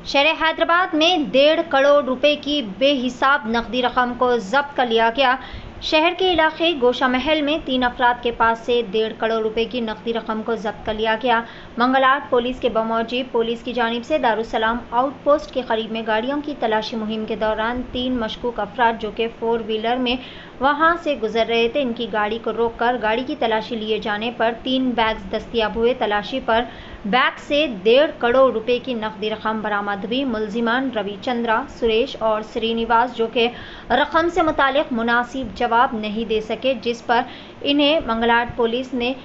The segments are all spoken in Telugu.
शहर हैदराबाद में 1.5 करोड़ रुपए की बेहिसाब नकदी रकम को जब्त कर लिया गया। शहर के इलाके गोशा महल में 3 अफराद के पास से 1.5 करोड़ रुपए की नकदी रकम को जब्त कर लिया गया। मंगलवार पुलिस के बमौजी पुलिस की जानिब से दारुसलाम आउटपोस्ट के करीब में गाड़ियों की तलाशी मुहिम के दौरान 3 मशकूक अफराद जो कि 4 व्हीलर में वहां से गुजर रहे थे, इनकी गाड़ी को रोककर गाड़ी की तलाशी लिए जाने पर 3 बैग्स दस्तियाब हुए। तलाशी पर बैग से 1.5 करोड़ रुपए की नकदी रकम बरामद हुई। मुलजिमान रविचंद्रा, सुरेश और श्रीनिवास जो कि रकम से मुतालिक मुनासिब जवाब नहीं दे सके, जिस पर इन्हें मंगलवार पुलिस ने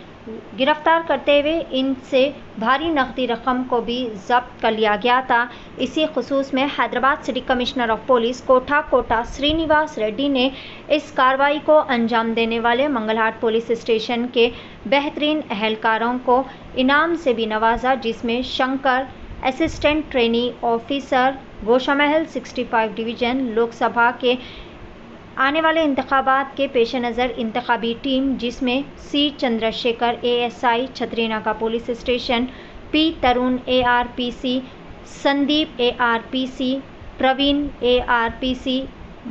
गिरफ्तार करते हुए इनसे भारी नकदी रकम को भी जब्त कर लिया गया था। इसी खुसूस में Hyderabad city commissioner of police Kota Srinivas Reddy ने इस कार्रवाई को अंजाम देने वाले मंगलहाट पुलिस स्टेशन के बेहतरीन अहलकारों को इनाम से भी नवाजा, जिसमें शंकर असिस्टेंट ट्रेनी ऑफिसर गोशा महल 65 डिवीजन लोकसभा के आने वाले इंतखाबात के पेश नज़र इंतखाबी टीम, जिसमें C Chandrashekar ASI Chatrinaka police station, P Tarun ARPC, Sandeep ARPC, Praveen ARPC,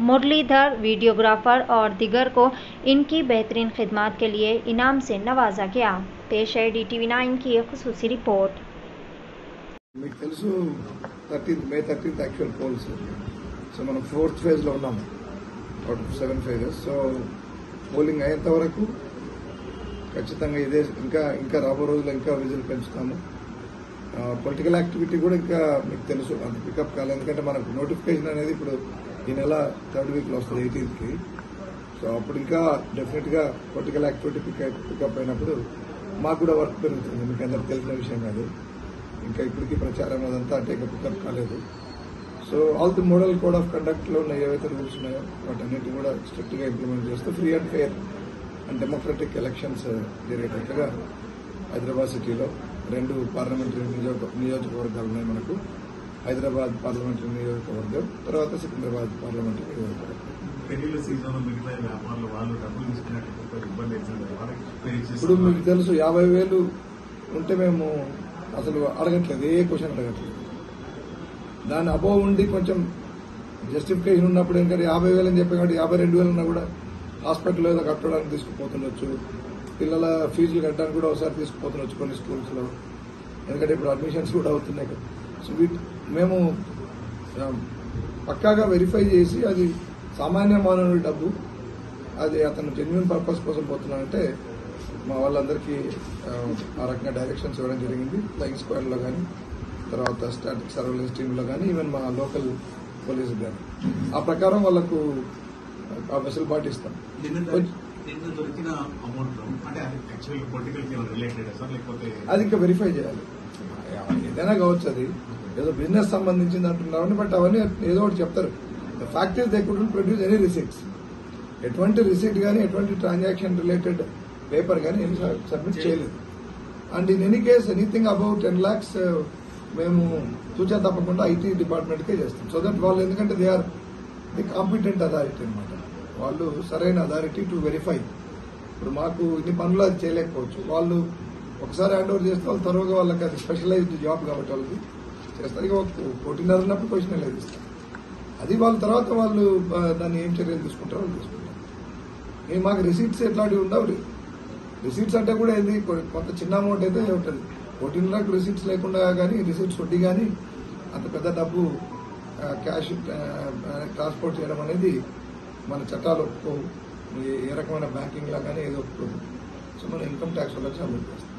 Muralidhar videographer और दिगर को इनकी बेहतरीन खिदमात के लिए इनाम से नवाजा गया। पेश है DTV9 की एक खुसूसी रिपोर्ट। మీకు తెలుసు May 13th actual poles. So మనం 4th ఫేజ్ లో ఉన్నాం out of 7 phases. So polling అయ్యేంత వరకు ఖచ్చితంగా ఇదే ఇంకా రాబో రోజుల్లో ఇంకా విజిల్ పెంచుతాము. పొలిటికల్ యాక్టివిటీ కూడా ఇంకా మీకు తెలుసు అంత పికప్ కాలేదు, ఎందుకంటే మనకు నోటిఫికేషన్ అనేది ఇప్పుడు ఈ నెల 3rd వీక్లో వస్తుంది 18th. సో అప్పుడు ఇంకా డెఫినెట్ గా పొలిటికల్ యాక్టివిటీ పికప్ అయినప్పుడు మాకు కూడా వర్క్ పెరుగుతుంది. మీకు అందరికి తెలిసిన విషయం కాదు, ఇంకా ఇప్పటికీ ప్రచారం అదంతా అంటే ఇంకా పికప్ కాలేదు. So all the model code of conduct లో ఉన్న ఏవైతే రూల్స్ ఉన్నాయో వాటన్నిటి కూడా స్ట్రిక్ట్ గా ఇంప్లిమెంట్ చేస్తూ free and fair and democratic elections జరిగేటట్టుగా హైదరాబాద్ సిటీలో 2 పార్లమెంటరీ నియోజకవర్గాలు ఉన్నాయి మనకు. హైదరాబాద్ పార్లమెంటరీ నియోజకవర్గం, తర్వాత సికింద్రాబాద్ పార్లమెంటరీ నియోజకవర్గం. ఇప్పుడు మీకు తెలుసు 50,000 ఉంటే మేము అసలు అడగట్లేదు, ఏ క్వశ్చన్ అడగట్లేదు. దాని అబోవ్ ఉండి కొంచెం జస్టిఫికేషన్ ఉన్నప్పుడు ఎందుకంటే 50,000 అని చెప్పాం కాబట్టి 52,000 ఉన్నా కూడా హాస్పిటల్ ఏదో కట్టడానికి తీసుకుపోతుండొచ్చు, పిల్లల ఫీజులు కట్టడానికి కూడా ఒకసారి తీసుకుపోతుండొచ్చు కొన్ని స్కూల్స్ లో, ఎందుకంటే ఇప్పుడు అడ్మిషన్స్ కూడా అవుతున్నాయి కదా. సో మేము పక్కాగా వెరిఫై చేసి అది సామాన్య మానవుడి డబ్బు, అది అతను జెన్యున్ పర్పస్ కోసం పోతున్నాడంటే మా వాళ్ళందరికీ ఆ రకంగా డైరెక్షన్స్ ఇవ్వడం జరిగింది. ఫ్లయింగ్ స్క్వాడ్ లో కానీ, తర్వాత స్టాటిక్ సర్వేలెన్స్ టీమ్ లో కానీ, ఈవెన్ మా లోకల్ పోలీసు కానీ ఆ ప్రకారం వాళ్ళకు ఆ వెసులుబాటు ఇస్తాం. అది ఇంకా వెరిఫై చేయాలి, ఏదైనా కావచ్చు, అది ఏదో బిజినెస్ సంబంధించింది అంటున్నారని, బట్ అవన్నీ ఏదో ఒకటి చెప్తారు. The fact is they couldn't produce any receipts, ఎటువంటి రిసిప్ట్ కానీ ఎటువంటి ట్రాన్సాక్షన్ రిలేటెడ్ పేపర్ కానీ ఏమి సబ్మిట్ చేయలేదు. And in any case anything about 10 lakhs మేము తూచా తప్పకుండా IT డిపార్ట్మెంట్కే చేస్తాం. సో దట్ వాళ్ళు, ఎందుకంటే they are the competent authority అనమాట, వాళ్ళు సరైన అథారిటీ టు వెరిఫై. ఇప్పుడు మాకు ఇన్ని పనులు అది చేయలేకపోవచ్చు, వాళ్ళు ఒకసారి హ్యాండ్ ఓవర్ చేస్తే వాళ్ళు త్వరగా వాళ్ళకి అది స్పెషలైజ్డ్ జాబ్ కాబట్టి వాళ్ళకి చేస్తారు. ఇక 1.5 ఉన్నప్పుడు క్వశ్చన్ లేదు ఇస్తారు, అది వాళ్ళ తర్వాత వాళ్ళు దాన్ని ఏం చర్యలు తీసుకుంటారో వాళ్ళు తీసుకుంటారు. మాకు రిసీట్స్ ఎట్లాంటివి ఉండవు. రిసీట్స్ అంటే కూడా ఏంది, కొంత చిన్న అమౌంట్ అయితే ఉంటుంది. 14 lakh రిసీట్స్ లేకుండా కానీ, రిసీట్స్ వడ్డీ కానీ అంత పెద్ద డబ్బు క్యాష్ ట్రాన్స్పోర్ట్ చేయడం అనేది మన చట్టాలు ఒప్పుకోవు. ఏ రకమైన బ్యాంకింగ్ లా కానీ ఏదో ఒప్పుకోదు. సో మనం ఇన్కమ్ ట్యాక్స్ వాళ్ళకి సబ్మిట్ చేస్తాం.